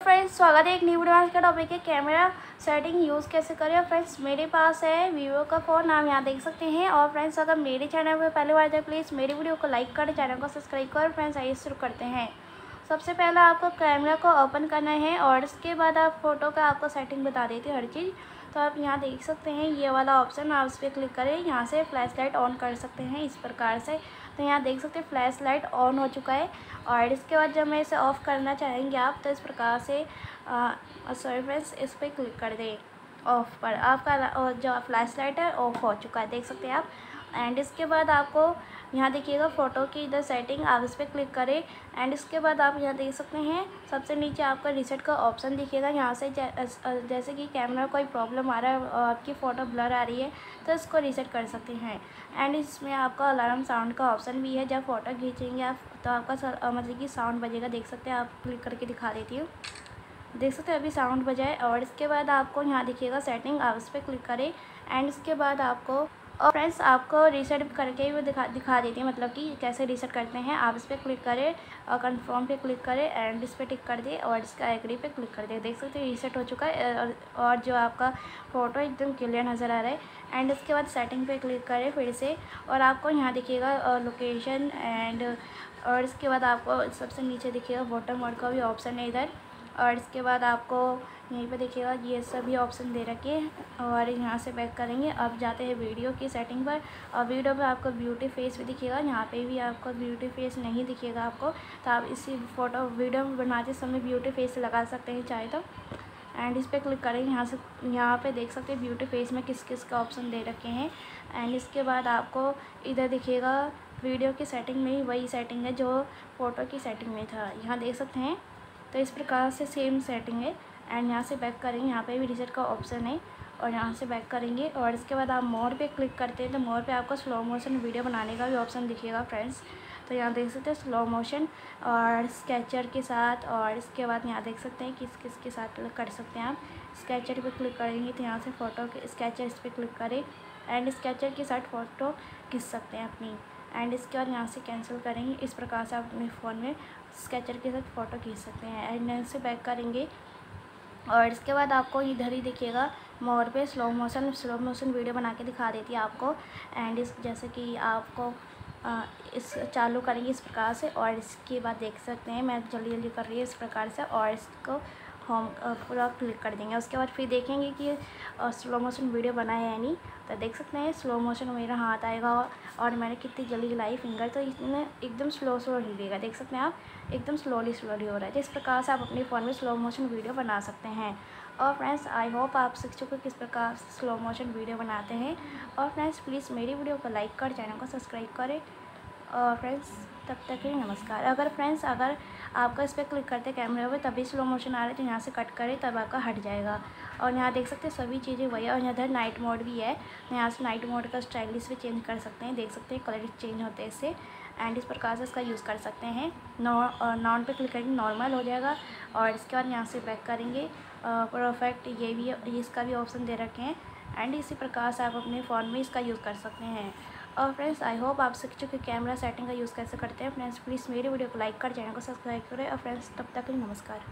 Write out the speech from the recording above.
Friends स्वागत है एक न्यू वीडियो का टॉपिक है कैमरा सेटिंग यूज़ कैसे करें। और फ्रेंड्स मेरे पास है वीवो का फ़ोन, आप यहाँ देख सकते हैं। और फ्रेंड्स अगर मेरे चैनल पर पहली बार जाए प्लीज़ मेरी वीडियो को लाइक करें, चैनल को सब्सक्राइब करें। फ्रेंड्स आइए शुरू करते हैं। सबसे पहले आपको कैमरा को ओपन करना है और इसके बाद आप फ़ोटो का आपको सेटिंग बता देती है हर चीज़। तो आप यहाँ देख सकते हैं ये वाला ऑप्शन, आप इस पर क्लिक करें। यहाँ से फ्लैश लाइट ऑन कर सकते हैं इस प्रकार से। तो यहाँ देख सकते हैं फ्लैश लाइट ऑन हो चुका है। और इसके बाद जब मैं इसे ऑफ़ करना चाहेंगे आप, तो इस प्रकार से सॉरी फ्रेंड्स, इस पर क्लिक कर दें ऑफ़ पर। आपका जो फ्लैश लाइट है ऑफ हो चुका है, देख सकते हैं आप। एंड इसके बाद आपको यहाँ देखिएगा फ़ोटो की इधर सेटिंग, आप इस पर क्लिक करें। एंड इसके बाद आप यहाँ देख सकते हैं सबसे नीचे आपका रीसेट का ऑप्शन दिखेगा। यहाँ से जैसे कि कैमरा कोई प्रॉब्लम आ रहा है और आपकी फ़ोटो ब्लर आ रही है तो इसको रीसेट कर सकते हैं। एंड इसमें आपका अलार्म साउंड का ऑप्शन भी है, जब फ़ोटो खींचेंगे आप तो आपका मतलब कि साउंड बजेगा, देख सकते हैं। आप क्लिक करके दिखा देती हूँ, देख सकते हैं अभी साउंड बजाए। और इसके बाद आपको यहाँ दिखेगा सेटिंग, आप इस पर क्लिक करें। एंड इसके बाद आपको और फ्रेंड्स आपको रीसेट करके भी दिखा देती है, मतलब कि कैसे रीसेट करते हैं। आप इस पर क्लिक करें और कंफर्म पे क्लिक करें एंड इस पर टिक कर दें और इसका एग्री पे क्लिक कर दें। देख सकते हैं रीसेट हो चुका है और जो आपका फ़ोटो एकदम क्लियर नज़र आ रहा है। एंड इसके बाद सेटिंग पे क्लिक करें फिर से और आपको यहाँ दिखेगा लोकेशन। एंड और इसके बाद आपको सबसे नीचे दिखेगा वाटर मोड का भी ऑप्शन है इधर। और इसके बाद आपको यहीं पे देखिएगा ये सभी ऑप्शन दे रखे हैं। और यहाँ से बैक करेंगे, अब जाते हैं वीडियो की सेटिंग पर। और वीडियो में आपको ब्यूटी फेस भी दिखेगा, यहाँ पे भी आपको ब्यूटी फेस नहीं दिखेगा आपको, तो आप इसी फ़ोटो वीडियो बनाते समय ब्यूटी फेस लगा सकते हैं चाहे तो। एंड इस पर क्लिक करेंगे, यहाँ पे देख सकते हैं ब्यूटी फेस में किस किस का ऑप्शन दे रखे हैं। एंड इसके बाद आपको इधर दिखेगा वीडियो की सेटिंग में ही वही सेटिंग है जो फ़ोटो की सेटिंग में था, यहाँ देख सकते हैं। तो इस प्रकार से सेम सेटिंग है। एंड यहाँ से बैक करेंगे, यहाँ पे भी रीसेट का ऑप्शन है और यहाँ से बैक करेंगे। और इसके बाद आप मोर पे क्लिक करते हैं तो मोर पे आपको स्लो मोशन वीडियो बनाने का भी ऑप्शन दिखेगा फ्रेंड्स। तो यहाँ देख सकते हैं स्लो मोशन और स्केचर के साथ। और इसके बाद यहाँ देख सकते हैं किस किस के साथ कर सकते हैं आप। स्केचर पे क्लिक करेंगे तो यहाँ से फ़ोटो के स्केचर इस पर क्लिक करें एंड स्केचर के साथ फ़ोटो खींच सकते हैं अपनी। एंड इसके बाद यहाँ से कैंसिल करेंगे, इस प्रकार से आप अपने फ़ोन में स्केचर के साथ फ़ोटो खींच सकते हैं। एंड यहाँ से बैक करेंगे और इसके बाद आपको इधर ही दिखेगा मोर पे स्लो मोशन वीडियो बना के दिखा देती है आपको। एंड इस जैसे कि आपको इस चालू करेंगे इस प्रकार से। और इसके बाद देख सकते हैं मैं जल्दी जल्दी कर रही हूँ इस प्रकार से। और इसको होम पूरा क्लिक कर देंगे, उसके बाद फिर देखेंगे कि स्लो मोशन वीडियो बना है या नहीं। तो देख सकते हैं स्लो मोशन मेरा हाथ आएगा और मैंने कितनी जल्दी हिलाई फिंगर, तो इसमें एकदम स्लो हिलेगा, देख सकते हैं आप एकदम स्लोली हो रहा है। तो इस प्रकार से आप अपने फ़ोन में स्लो मोशन वीडियो बना सकते हैं। और फ्रेंड्स आई होप आप सीख चुके किस प्रकार से स्लो मोशन वीडियो बनाते हैं। और फ्रेंड्स प्लीज़ मेरी वीडियो को लाइक कर चैनल को सब्सक्राइब करें। और फ्रेंड्स तब तक के लिए नमस्कार। अगर आपका इस पर क्लिक करते कैमरे में तभी स्लो मोशन आ रहा है तो यहाँ से कट करें तब आपका हट जाएगा। और यहाँ देख सकते हैं सभी चीज़ें वही है। और यहाँ इधर नाइट मोड भी है, यहाँ से नाइट मोड का स्टाइलिश भी चेंज कर सकते हैं, देख सकते हैं कलर चेंज होते हैं इससे। एंड इस प्रकार से इसका यूज़ कर सकते हैं। नॉन पे क्लिक करेंगे नॉर्मल हो जाएगा। और इसके बाद यहाँ से बैक करेंगे परफेक्ट, ये भी इसका भी ऑप्शन दे रखे हैं। एंड इसी प्रकार से आप अपने फ़ोन में इसका यूज़ कर सकते हैं। और फ्रेंड्स आई होप आप सीख चुके कैमरा सेटिंग का यूज़ कैसे करते हैं। फ्रेंड्स प्लीज़ मेरी वीडियो को लाइक कर चैनल को सब्सक्राइब करें। और फ्रेंड्स तब तक के लिए नमस्कार।